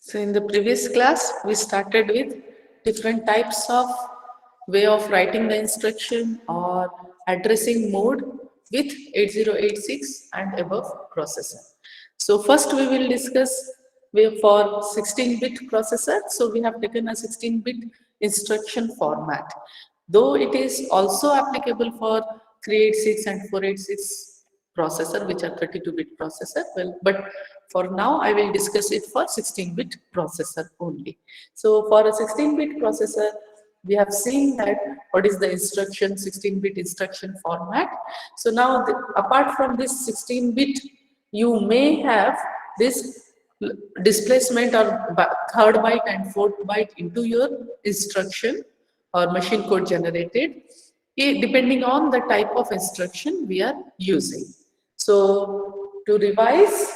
So in the previous class, we started with different types of way of writing the instruction or addressing mode with 8086 and above processor. So first we will discuss for 16-bit processor. So we have taken a 16-bit instruction format. Though it is also applicable for 386 and 486 processor, which are 32-bit processor. Well, but for now, I will discuss it for 16-bit processor only. So for a 16-bit processor, we have seen that what is the instruction 16-bit instruction format. So now, apart from this 16-bit, you may have this displacement or third byte and fourth byte into your instruction or machine code generated, depending on the type of instruction we are using. So to revise,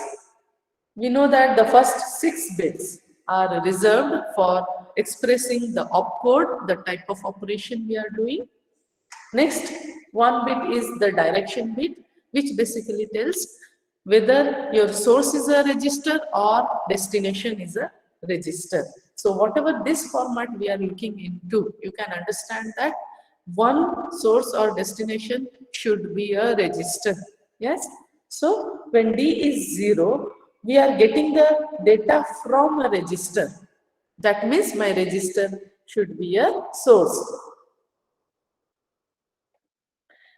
we know that the first 6 bits are reserved for expressing the opcode, the type of operation we are doing. Next, one bit is the direction bit, which basically tells whether your source is a register or destination is a register. So whatever this format we are looking into, you can understand that one source or destination should be a register. Yes. So when D is 0, we are getting the data from a register. That means my register should be a source.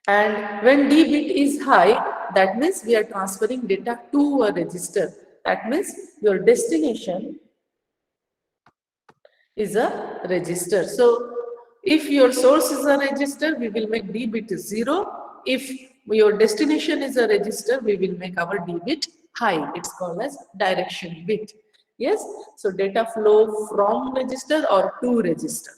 And when D bit is high, that means we are transferring data to a register. That means your destination is a register. So if your source is a register, we will make D bit 0. If your destination is a register, we will make our D bit high. It's called as direction bit. Yes, so data flow from register or to register.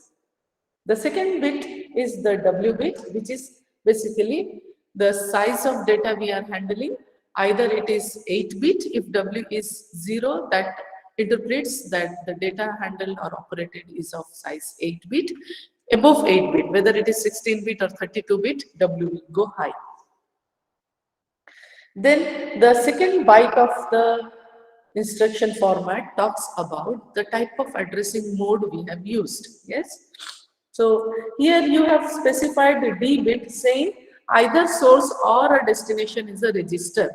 The second bit is the W bit, which is basically the size of data we are handling. Either it is 8-bit, if W is 0, that interprets that the data handled or operated is of size 8-bit. Above 8-bit, whether it is 16-bit or 32-bit, W will go high. Then the second byte of the instruction format talks about the type of addressing mode we have used. Yes. So here you have specified the D bit saying either source or a destination is a register.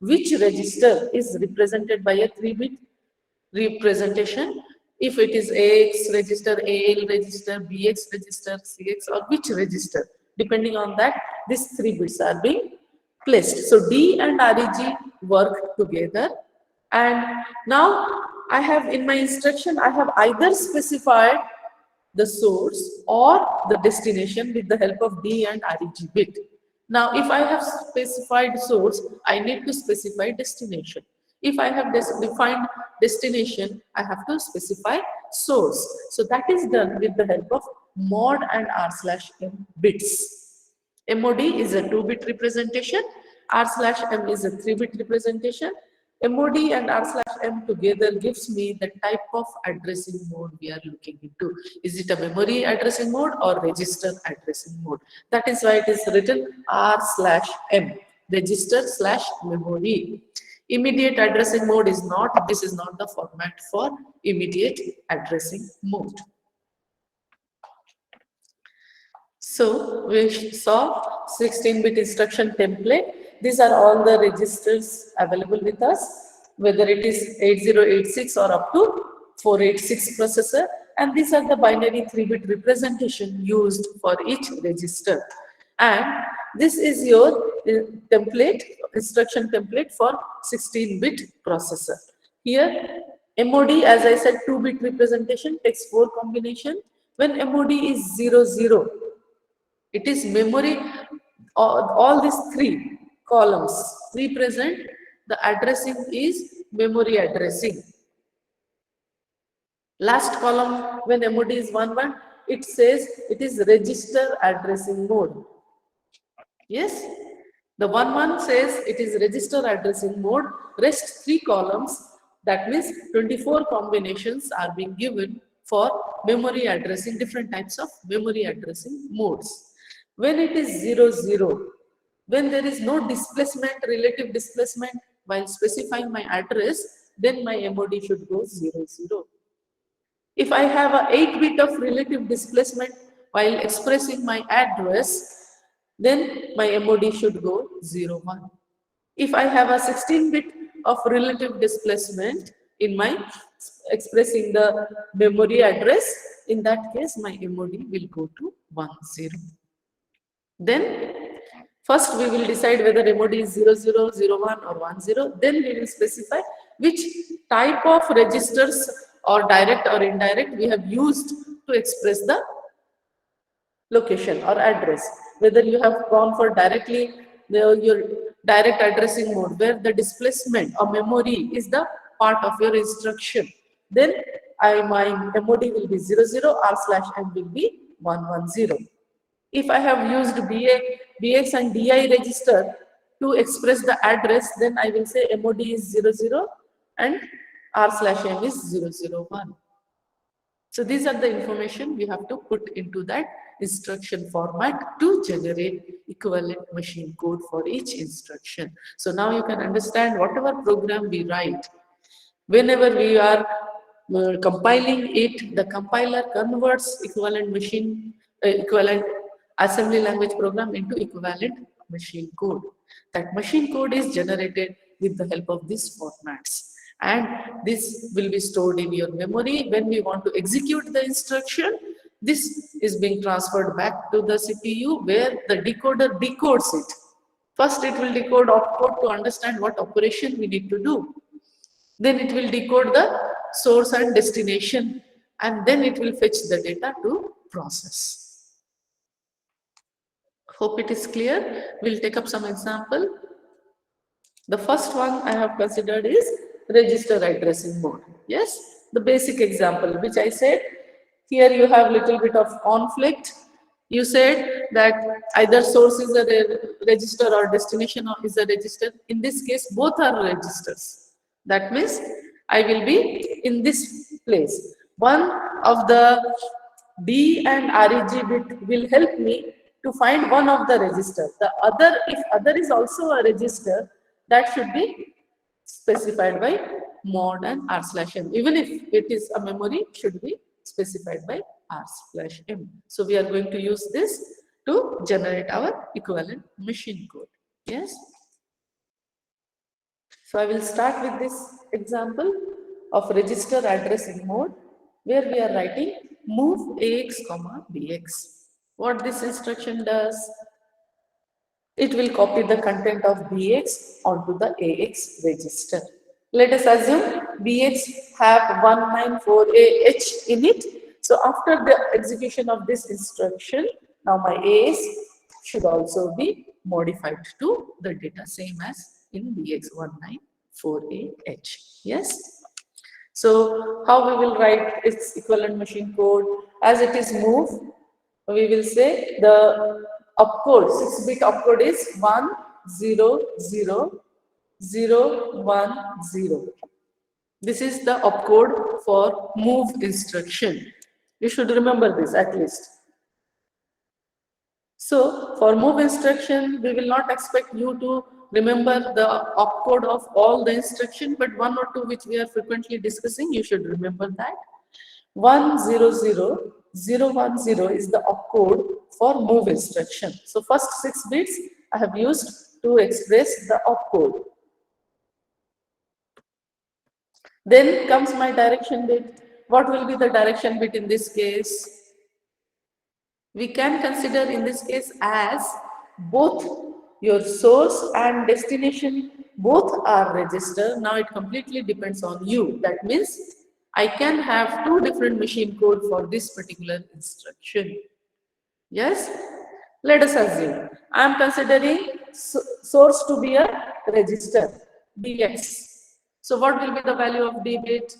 Which register is represented by a 3-bit representation? If it is AX register, AL register, BX register, CX, or which register? Depending on that, these 3 bits are being placed. So D and REG work together. And now I have in my instruction, I have either specified the source or the destination with the help of D and REG bit. Now, if I have specified source, I need to specify destination. If I have defined destination, I have to specify source. So that is done with the help of mod and r/m bits. MOD is a 2-bit representation, r/m is a 3-bit representation. MOD and r/m together gives me the type of addressing mode we are looking into. Is it a memory addressing mode or register addressing mode? That is why it is written r/m, register/memory. Immediate addressing mode is not, this is not the format for immediate addressing mode. So we saw 16-bit instruction template. These are all the registers available with us, whether it is 8086 or up to 486 processor. And these are the binary 3-bit representation used for each register. And this is your template, instruction template for 16-bit processor. Here, MOD, as I said, 2-bit representation takes 4 combination. When MOD is 00, it is memory, all these 3 columns represent the addressing is memory addressing. Last column, when MOD is 11, it says it is register addressing mode. Yes, the 11 says it is register addressing mode. Rest 3 columns, that means 24 combinations are being given for memory addressing, different types of memory addressing modes. When it is 00, when there is no displacement, relative displacement, while specifying my address, then my MOD should go 0, 0. If I have a 8-bit of relative displacement while expressing my address, then my MOD should go 0, 1. If I have a 16-bit of relative displacement in my expressing the memory address, in that case my MOD will go to 1, 0. Then first we will decide whether MOD is 0, 0, 0, 1 or 1, 0. Then we will specify which type of registers or direct or indirect we have used to express the location or address. Whether you have gone for directly your direct addressing mode where the displacement or memory is the part of your instruction. Then my MOD will be 0, 0, R/M will be 1, 1, 0. If I have used BX and DI register to express the address, then I will say MOD is 0, 0 and R/M is 0, 0, 1. So these are the information we have to put into that instruction format to generate equivalent machine code for each instruction. So now you can understand whatever program we write, whenever we are compiling it, the compiler converts equivalent assembly language program into equivalent machine code. That machine code is generated with the help of these formats. And this will be stored in your memory. When we want to execute the instruction, this is being transferred back to the CPU where the decoder decodes it. First, it will decode opcode to understand what operation we need to do. Then it will decode the source and destination, and then it will fetch the data to process. Hope it is clear. We'll take up some example. The first one I have considered is register addressing mode. Yes, the basic example which I said, here you have little bit of conflict. You said that either source is a register or destination is a register. In this case, both are registers. That means I will be in this place. One of the D and REG bit will help me to find one of the register. The other, if other is also a register, that should be specified by mod and R/M. Even if it is a memory, it should be specified by R/M. So we are going to use this to generate our equivalent machine code. Yes. So I will start with this example of register addressing mode where we are writing move AX, BX. What this instruction does, it will copy the content of BX onto the AX register. Let us assume BX have 194AH in it. So after the execution of this instruction, now my AX should also be modified to the data same as in BX 194AH. Yes. So how we will write its equivalent machine code? As it is move, we will say the opcode, 6-bit opcode is 1 0 0 0 1 0. This is the opcode for move instruction. You should remember this at least. So for move instruction, we will not expect you to remember the opcode of all the instruction, but one or two which we are frequently discussing, you should remember that. 100 010 is the opcode for move instruction. So first 6 bits I have used to express the opcode. Then comes my direction bit. What will be the direction bit in this case? We can consider in this case as both your source and destination, both are registered. Now it completely depends on you. That means I can have 2 different machine code for this particular instruction. Yes? Let us assume I am considering source to be a register, DX. So what will be the value of D bit?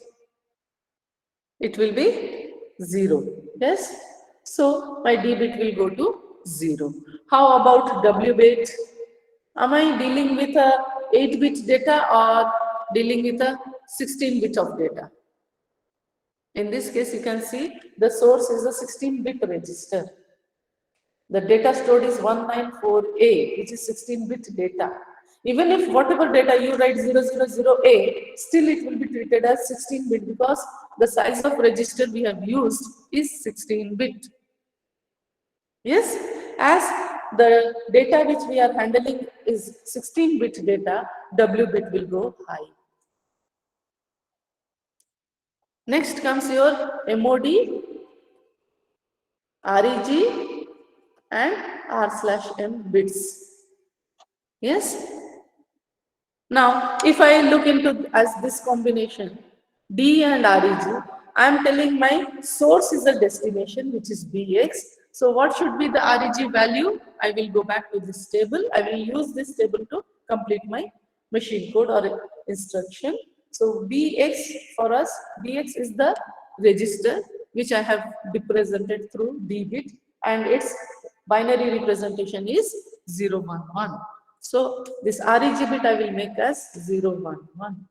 It will be 0. Yes? So my D bit will go to 0. How about W bit? Am I dealing with a 8-bit data or dealing with a 16-bit of data? In this case, you can see the source is a 16-bit register. The data stored is 194A, which is 16-bit data. Even if whatever data you write 000A, still it will be treated as 16-bit because the size of register we have used is 16-bit. Yes, as the data which we are handling is 16-bit data, W bit will go high. Next comes your MOD, REG and R/M bits. Yes. Now, if I look into as this combination, D and REG, I am telling my source is a destination, which is BX. So what should be the REG value? I will go back to this table. I will use this table to complete my machine code or instruction. So BX for us, BX is the register which I have represented through D bit, and its binary representation is 011. So this REG bit I will make as 011.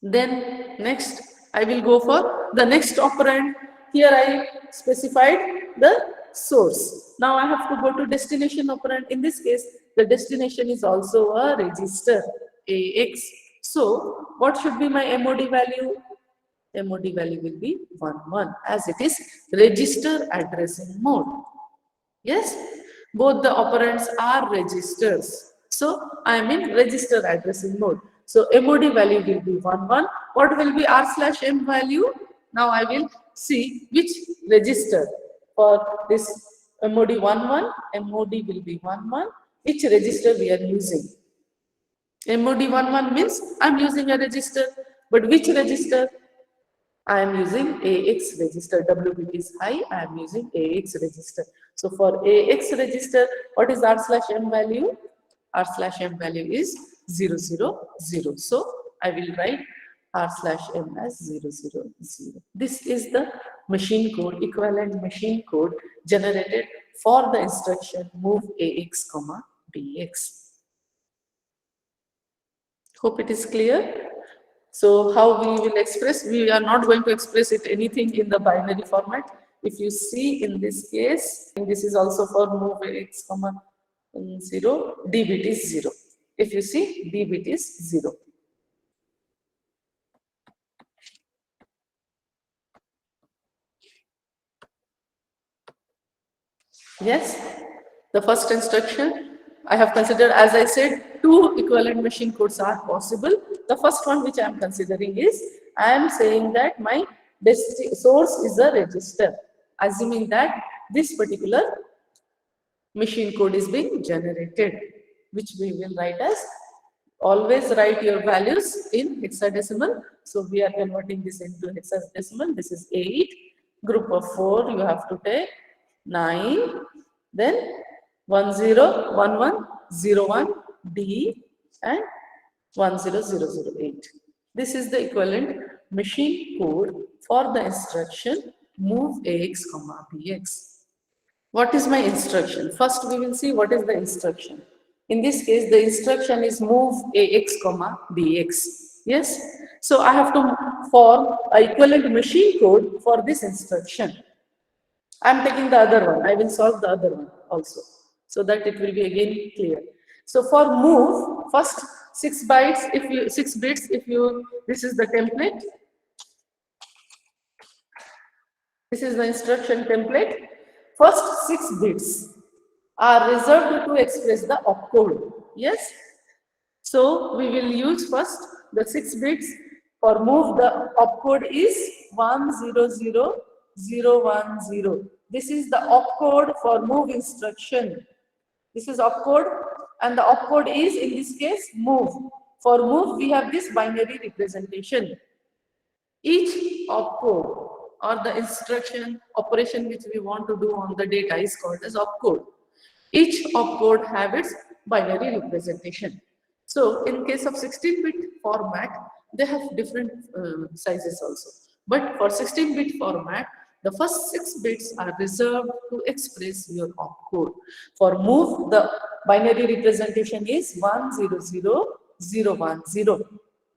Then next I will go for the next operand. Here I specified the source. Now I have to go to destination operand. In this case, the destination is also a register AX. So what should be my MOD value? MOD value will be 11 as it is register addressing mode. Yes, both the operands are registers. So I am in register addressing mode. So MOD value will be 11. What will be R/M value? Now I will see which register for this MOD 11. MOD will be 11. Which register we are using? MOD 11 means I am using a register, but which register? I am using AX register. W bit is high. I am using AX register. So for AX register, what is R/M value? R/M value is 000. So I will write R/M as 000. This is the machine code, equivalent machine code generated for the instruction move AX, BX. Hope it is clear. So how we will express? We are not going to express it anything in the binary format. If you see in this case, and this is also for move x, 0, D bit is 0. If you see, D bit is 0. Yes, the first instruction I have considered, as I said, two equivalent machine codes are possible. The first one which I am considering is, I am saying that my source is a register, assuming that this particular machine code is being generated, which we will write as, always write your values in hexadecimal. So we are converting this into hexadecimal. This is 8, group of 4 you have to take, 9, then 101101 D and 10008. This is the equivalent machine code for the instruction move AX, BX. What is my instruction? First we will see what is the instruction. In this case, the instruction is move AX, BX. Yes? So I have to form a equivalent machine code for this instruction. I am taking the other one. I will solve the other one also, so that it will be again clear. So for move, first 6 bytes, if you 6 bits, if you, this is the template. This is the instruction template. First 6 bits are reserved to express the opcode. Yes. So we will use first the 6 bits. For move, the opcode is 100010. This is the opcode for move instruction. This is opcode, and the opcode is, in this case, move. For move, we have this binary representation. Each opcode or the instruction operation which we want to do on the data is called as opcode. Each opcode have its binary representation. So in case of 16-bit format, they have different sizes also. But for 16-bit format, the first 6 bits are reserved to express your opcode. For move, the binary representation is 100010.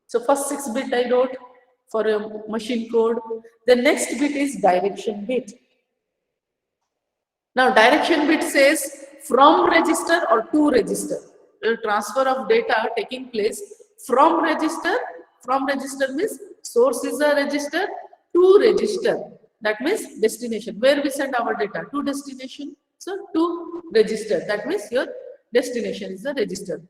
So first 6 bit I wrote for a machine code. The next bit is direction bit. Now direction bit says from register or to register. transfer of data taking place from register. From register means source is a register to register. That means destination, where we send our data to destination. So to register, that means your destination is a register.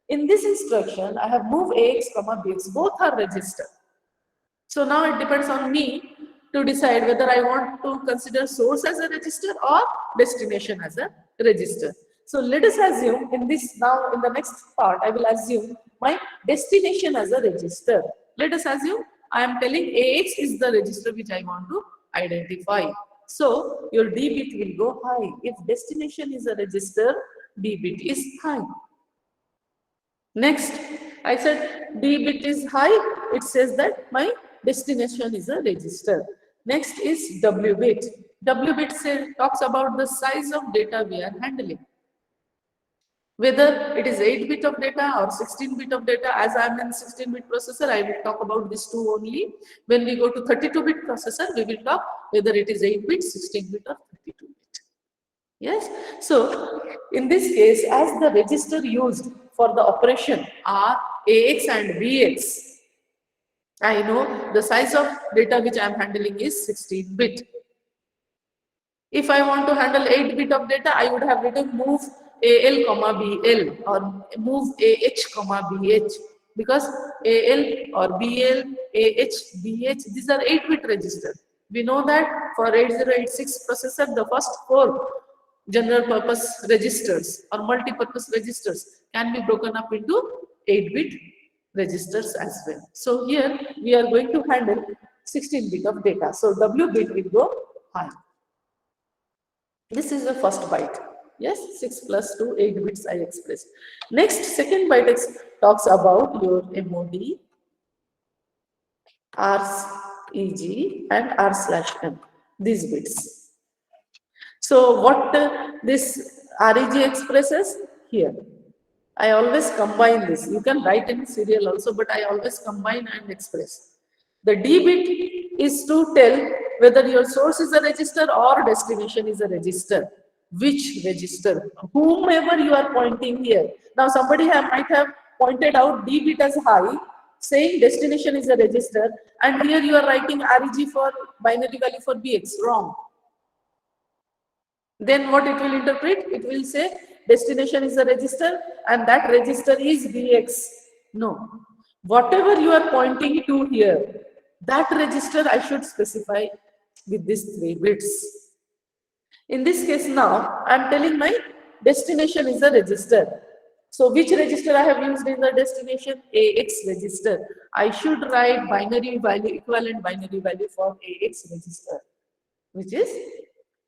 In this instruction, I have move AX, BX, both are register. So now it depends on me to decide whether I want to consider source as a register or destination as a register. So let us assume in this, now in the next part, I will assume my destination as a register. Let us assume I am telling AX is the register which I want to identify. So your D bit will go high. If destination is a register, D bit is high. Next, I said D bit is high. It says that my destination is a register. Next is W bit. W bit talks about the size of data we are handling. Whether it is 8 bit of data or 16 bit of data, as I am in 16 bit processor, I will talk about this two only. When we go to 32 bit processor, we will talk whether it is 8 bit, 16 bit or 32 bit. Yes. So in this case, as the register used for the operation are AX and BX, I know the size of data which I am handling is 16 bit. If I want to handle 8 bit of data, I would have written move AL, BL or move AH, BH, because AL or BL, AH, BH, these are 8 bit register. We know that for 8086 processor, the first 4 general purpose registers or multi-purpose registers can be broken up into 8 bit registers as well. So here we are going to handle 16 bit of data. So W bit will go high. This is the first byte. Yes, 6 plus 2, 8 bits I expressed. Next, second byte talks about your MOD, REG and R/M, these bits. So what this REG expresses here? I always combine this. You can write in serial also, but I always combine and express. The D bit is to tell whether your source is a register or destination is a register. Which register? Whomever you are pointing here. Now somebody might have pointed out D bit as high, saying destination is a register, and here you are writing REG for binary value for BX. Wrong. Then what it will interpret? It will say destination is a register and that register is BX. No. Whatever you are pointing to here, that register I should specify with these 3 bits. In this case now, I am telling my destination is a register. So which register I have used in the destination? AX register. I should write binary value, equivalent binary value for AX register, which is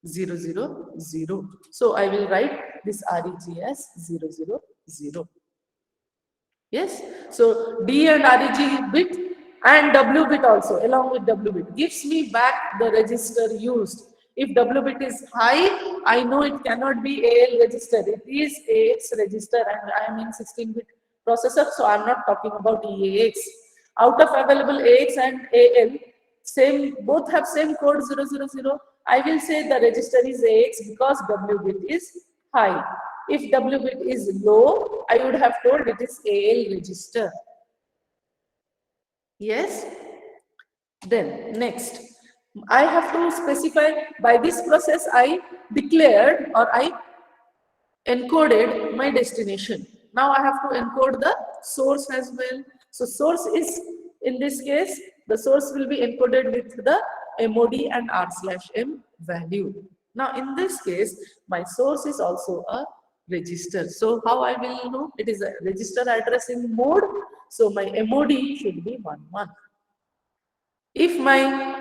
0, 0, 0. So I will write this REG as 0, 0, 0. Yes. So D and REG bit and W bit also along with W bit gives me back the register used. If W bit is high, I know it cannot be AL register. It is AX register and I am in 16-bit processor, so I am not talking about EAX. Out of available AX and AL, both have same code 000. I will say the register is AX because W bit is high. If W bit is low, I would have told it is AL register. Yes? Then next, I have to specify by this process I declared or I encoded my destination. Now I have to encode the source as well. So source is, in this case, the source will be encoded with the MOD and R/M value. Now in this case, my source is also a register. So how I will know? It is a register addressing mode. So my MOD should be 11. If my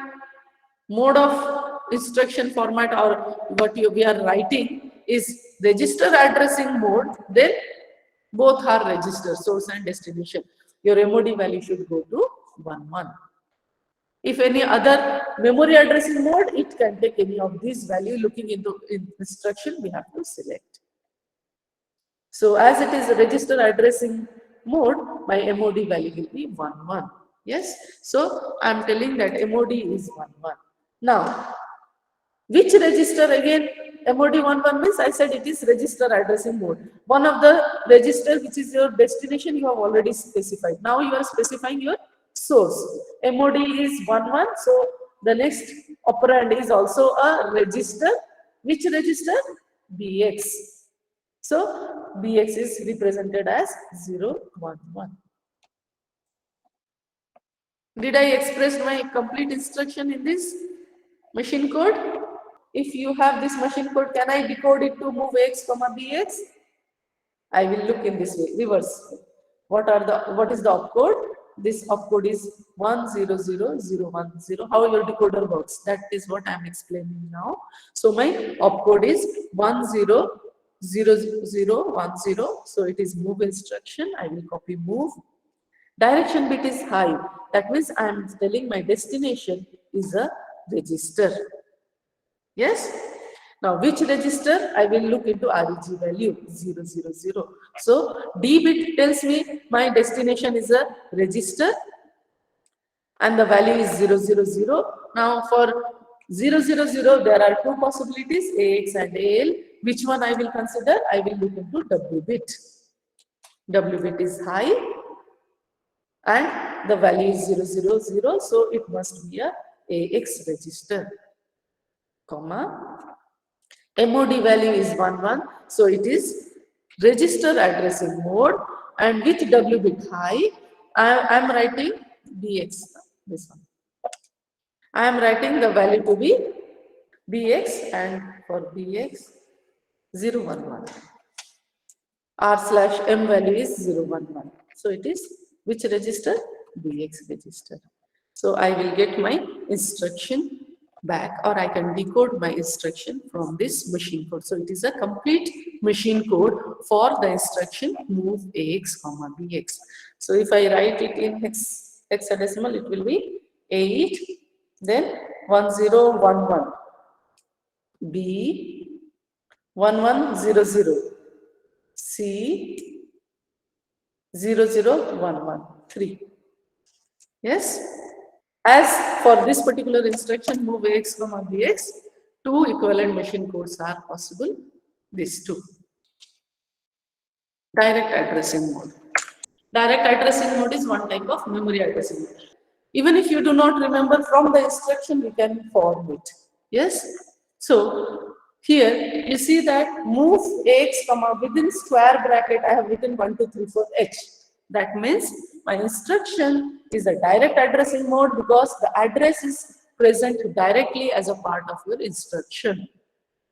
mode of instruction format or what we are writing is register addressing mode, then both are register, source and destination. Your MOD value should go to 11. If any other memory addressing mode, it can take any of these value. Looking into instruction, we have to select. So as it is a register addressing mode, my MOD value will be 11. Yes. So I am telling that MOD is 11. Now, which register again? MOD11 means I said it is register addressing mode. One of the register which is your destination you have already specified. Now you are specifying your source. MOD is 11, so the next operand is also a register. Which register? BX. So BX is represented as 011. Did I express my complete instruction in this machine code? If you have this machine code, can I decode it to move X, BX? I will look in this way, reverse. What is the opcode? This opcode is 100010. How your decoder works? That is what I am explaining now. So my opcode is 100010. So it is move instruction. I will copy move. Direction bit is high. That means I am telling my destination is a register. Yes? Now, which register? I will look into REG value 000. So, D bit tells me my destination is a register and the value is 000. Now, for 000, there are two possibilities, AX and AL. Which one I will consider? I will look into W bit. W bit is high and the value is 000, so it must be a AX register, comma. MOD value is 11, so it is register addressing mode, and with W bit high, I am writing BX, this one. I am writing the value to be BX, and for BX 011. R/M value is 011. So it is which register? BX register. So I will get my instruction back, or I can decode my instruction from this machine code. So it is a complete machine code for the instruction move AX, BX. So if I write it in hexadecimal, it will be 8, then 1011, B 1100, C 00113. Yes? As for this particular instruction, move AX, BX, two equivalent machine codes are possible. These two. Direct addressing mode. Direct addressing mode is one type of memory addressing mode. Even if you do not remember from the instruction, we can form it. Yes? So, here you see that move AX, within square bracket, I have written 1234H. That means my instruction is a direct addressing mode because the address is present directly as a part of your instruction.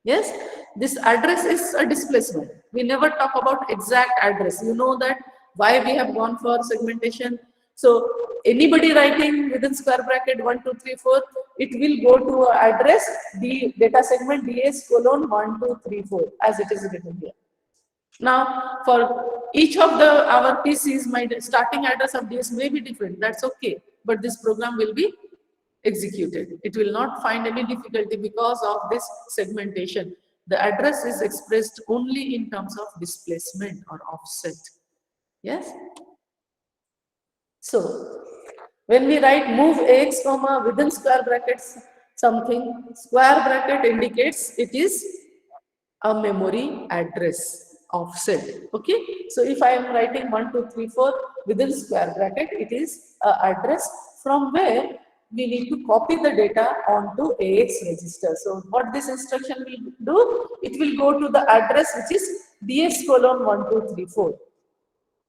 Yes, this address is a displacement. We never talk about exact address. You know that why we have gone for segmentation. So anybody writing within square bracket 1234, it will go to address the data segment DS:1234 as it is written here. Now, for each of our PCs, my starting address of DS may be different. That's okay, but this program will be executed. It will not find any difficulty because of this segmentation. The address is expressed only in terms of displacement or offset. Yes. So, when we write move AX, within square brackets something, square bracket indicates it is a memory address offset. Okay, so if I am writing 1234 within square bracket, it is a address from where we need to copy the data onto AX register. So what this instruction will do, it will go to the address which is DS:1234.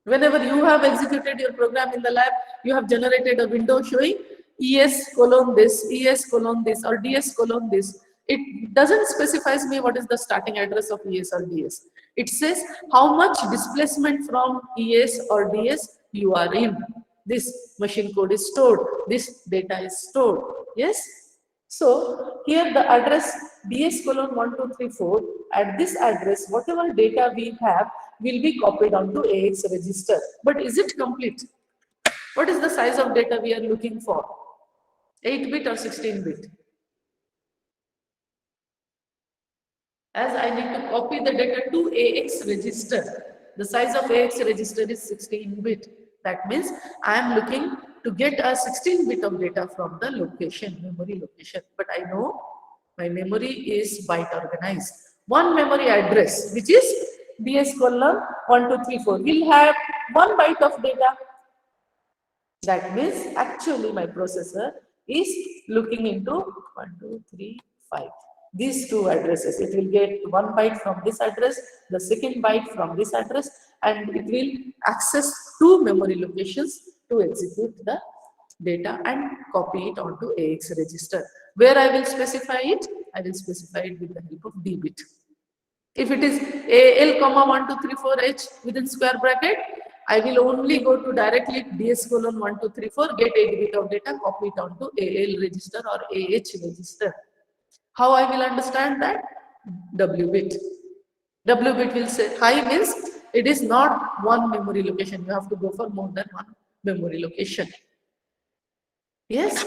Whenever you have executed your program in the lab, you have generated a window showing ES:this, ES:this, or DS:this. It doesn't specify me what is the starting address of ES or DS. It says how much displacement from ES or DS you are in. This machine code is stored. This data is stored. Yes? So, here the address DS:1234, at this address, whatever data we have will be copied onto AX register. But is it complete? What is the size of data we are looking for? 8-bit or 16-bit? As I need to copy the data to AX register, the size of AX register is 16-bit. That means I am looking to get a 16-bit of data from the location, memory location. But I know my memory is byte organized. One memory address, which is DS colon 1234, will have 1 byte of data. That means actually my processor is looking into 1, 2, 3, 5. These two addresses. It will get 1 byte from this address, the second byte from this address, and it will access two memory locations to execute the data and copy it onto AX register. Where I will specify it? I will specify it with the help of D bit. If it is AL comma 1234H within square bracket, I will only go to directly DS colon 1234, get 8 bit of data, copy it onto AL register or AH register. How I will understand that? W bit. W bit will say high means it is not one memory location. You have to go for more than one memory location. Yes?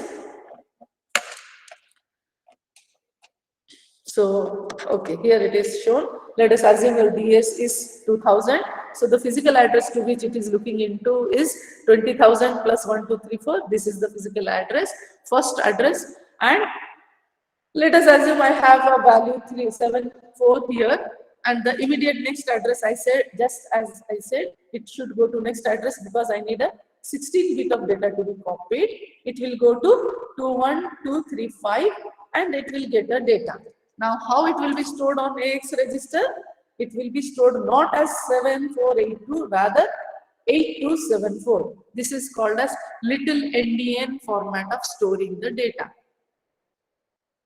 So, okay, here it is shown. Let us assume your DS is 2000. So, the physical address to which it is looking into is 20,000 plus 1234. This is the physical address, first address. And let us assume I have a value 374 here. And the immediate next address I said, just as I said, it should go to next address because I need a 16 bit of data to be copied. It will go to 21235 and it will get the data. Now, how it will be stored on AX register? It will be stored not as 7482, rather 8274. This is called as little endian format of storing the data.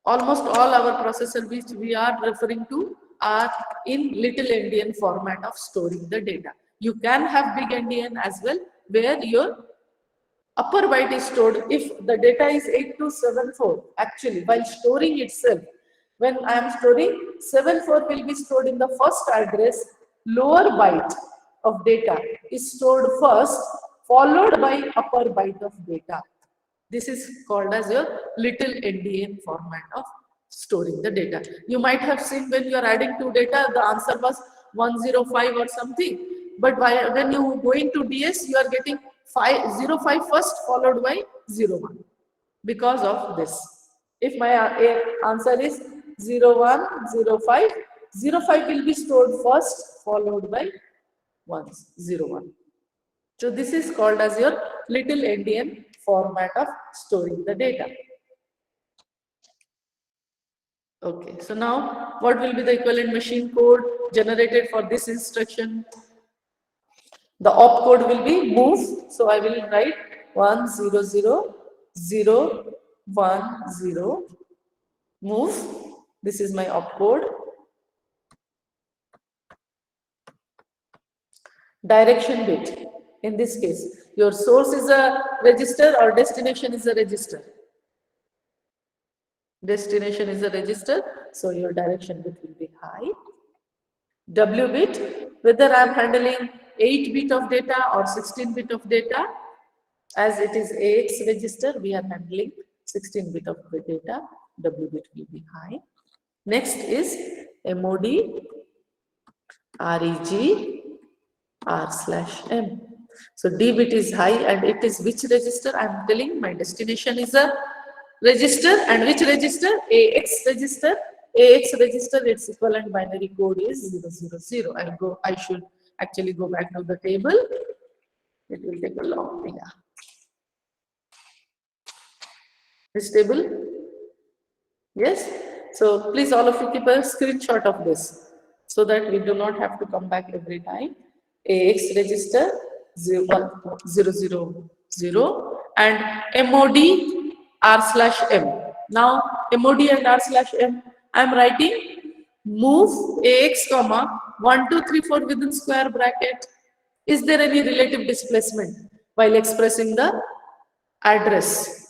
Almost all our processor which we are referring to are in little endian format of storing the data. You can have big endian as well, where your upper byte is stored. If the data is 8274, actually while storing itself, when I am storing, 74 will be stored in the first address, lower byte of data is stored first, followed by upper byte of data. This is called as your little endian format of storing the data. You might have seen when you are adding two data, the answer was 105 or something. But when you go into DS, you are getting 05 first, followed by 01. Because of this. If my answer is 0105, 05 will be stored first, followed by 01. So this is called as your little endian format of storing the data. Okay, so now what will be the equivalent machine code generated for this instruction? The opcode will be move. So I will write 100,010 move. This is my opcode. Direction bit. In this case, your source is a register or destination is a register. Destination is a register, so your direction bit will be high. W bit, whether I am handling 8 bit of data or 16 bit of data, as it is AX register, we are handling 16 bit of the data, W bit will be high. Next is MOD, REG, R/M. So D bit is high and it is which register? I am telling my destination is a register, and which register? AX register. AX register, its equivalent binary code is 000. I should actually go back to the table. It will take a long time. Yeah. This table? Yes. So please all of you keep a screenshot of this so that we do not have to come back every time. AX register 000 and MOD R/M. Now MOD and R/M, I am writing move AX comma 1234 within square bracket. Is there any relative displacement while expressing the address?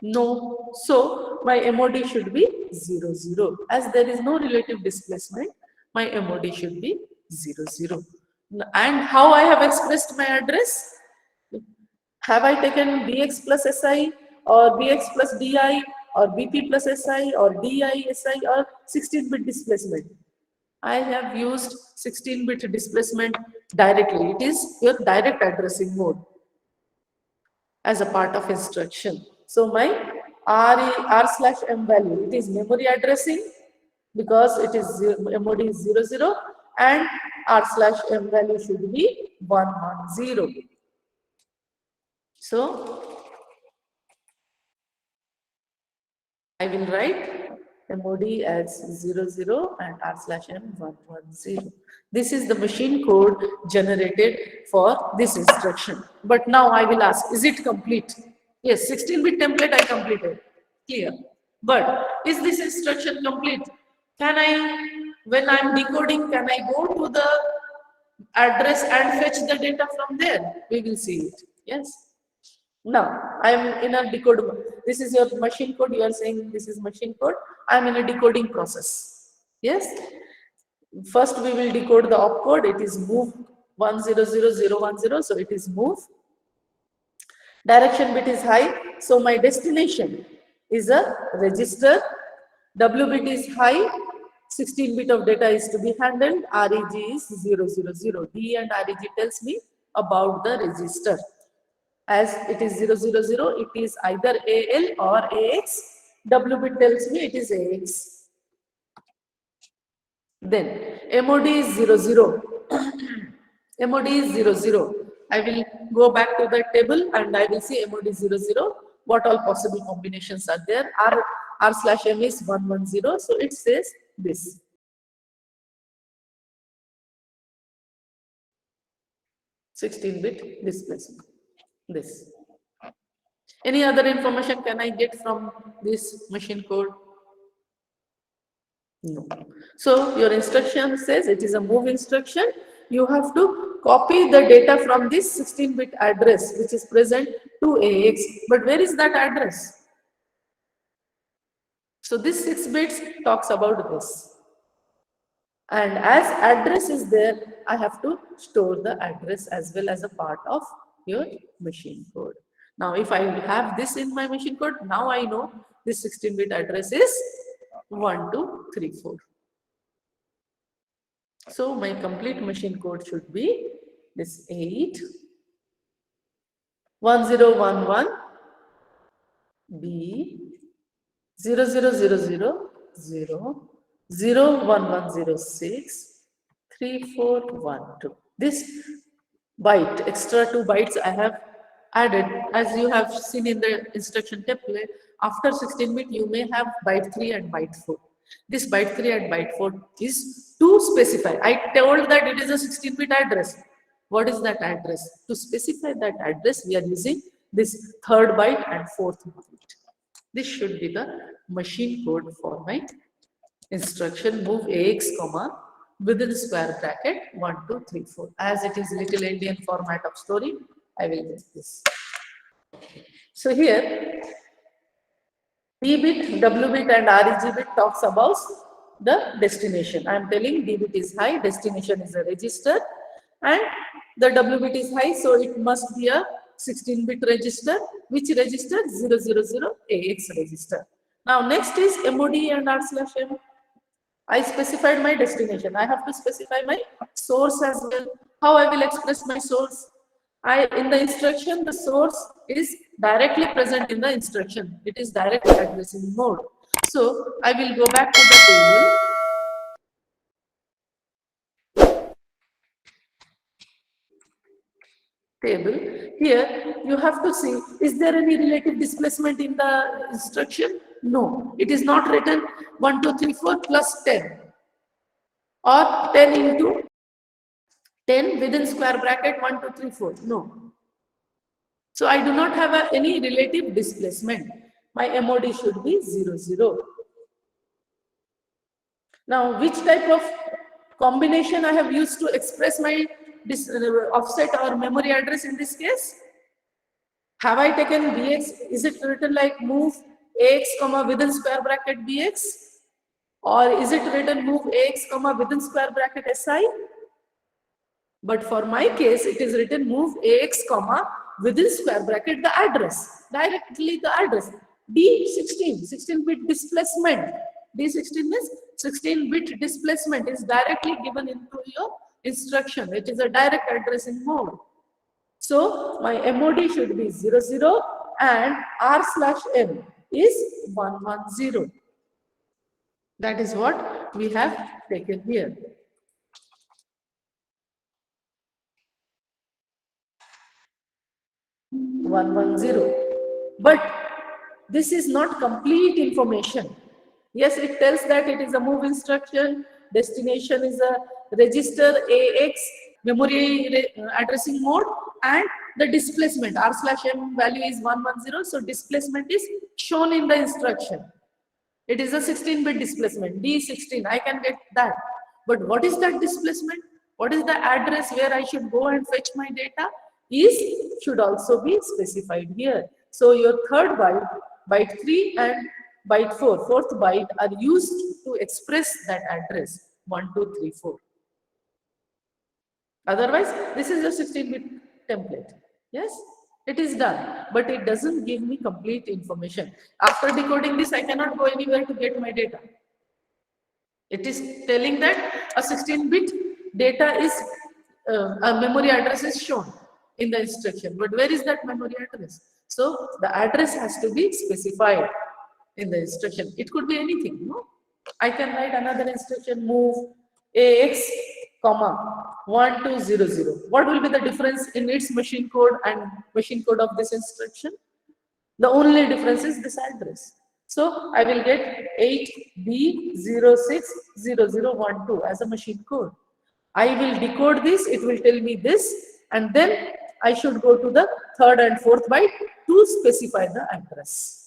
No. So my MOD should be 00. As there is no relative displacement, my MOD should be 00. And how I have expressed my address? Have I taken BX plus SI or BX plus DI or BP plus SI or DI SI or 16-bit displacement? I have used 16-bit displacement directly. It is your direct addressing mode as a part of instruction. So my R/M value, it is memory addressing. because it is mod is 00 and r/m value should be 110. So I will write MOD as 00 and r/m 110. This is the machine code generated for this instruction. But now I will ask, is it complete? Yes, 16-bit template I completed. Clear. But is this instruction complete? Can I, when I'm decoding, can I go to the address and fetch the data from there? We will see it. Yes. Now, I am in a decode. This is your machine code. You are saying this is machine code. I am in a decoding process. Yes. First, we will decode the opcode. It is move 100010. So it is move. Direction bit is high. So my destination is a register. W bit is high. 16 bit of data is to be handled. REG is 000. D and REG tells me about the register. As it is 000, it is either AL or AX. W bit tells me it is AX. Then MOD is 00. MOD is 00. I will go back to the table and I will see MOD 00. What all possible combinations are there? R/m is 110. So it says this. 16-bit displacement. This. Any other information can I get from this machine code? No. So your instruction says it is a move instruction. You have to copy the data from this 16-bit address which is present to AX. But where is that address? So this 6 bits talks about this. And as address is there, I have to store the address as well as a part of your machine code. Now, if I have this in my machine code, now I know this 16-bit address is 1234. So my complete machine code should be this 8 1011 B 0000 01106 3412. This byte, extra 2 bytes I have added, as you have seen in the instruction template. After 16-bit, you may have byte 3 and byte 4. This byte 3 and byte 4 is to specify. I told that it is a 16-bit address. What is that address? To specify that address, we are using this 3rd byte and 4th byte. This should be the machine code for my instruction move AX comma within square bracket 1234. As it is little Indian format of story, I will get this. So here D bit, W bit and REG bit talks about the destination. I am telling D bit is high, destination is a register, and the W bit is high, so it must be a 16-bit register. Which register? 000 AX register. Now next is MOD and R/m. I specified my destination. I have to specify my source as well. How I will express my source? In the instruction, the source is directly present in the instruction. It is direct addressing mode. So I will go back to the table. Here you have to see, is there any relative displacement in the instruction? No, it is not written 1, 2, 3, 4 plus 10 or 10 into 10 within square bracket 1, 2, 3, 4. No. So I do not have any relative displacement. My MOD should be 00. Now, which type of combination I have used to express my offset or memory address in this case? Have I taken BX? Is it written like move AX comma within square bracket BX? Or is it written move AX comma within square bracket SI? But for my case, it is written move AX comma within square bracket the address, directly the address. D16, 16-bit displacement. D16 means 16-bit displacement is directly given into your instruction. It is a direct addressing mode. So my MOD should be 00 and R/m is 110. That is what we have taken here. 110. But this is not complete information. Yes, it tells that it is a move instruction, destination is a register AX, memory addressing mode, and the displacement r/m value is 110. So displacement is shown in the instruction. It is a 16-bit displacement, D16, I can get that. But what is that displacement? What is the address where I should go and fetch my data? Should also be specified here. So your third byte, byte 3 and byte 4, fourth byte are used to express that address 1, 2, 3, 4. Otherwise, this is a 16-bit template. Yes, it is done, but it doesn't give me complete information. After decoding this, I cannot go anywhere to get my data. It is telling that a 16-bit data is, a memory address is shown in the instruction, but where is that memory address? So the address has to be specified in the instruction. It could be anything, no? I can write another instruction, move AX, comma, 1200. What will be the difference in its machine code and machine code of this instruction? The only difference is this address. So I will get 8B060012 as a machine code. I will decode this, it will tell me this, and then I should go to the third and fourth byte to specify the address.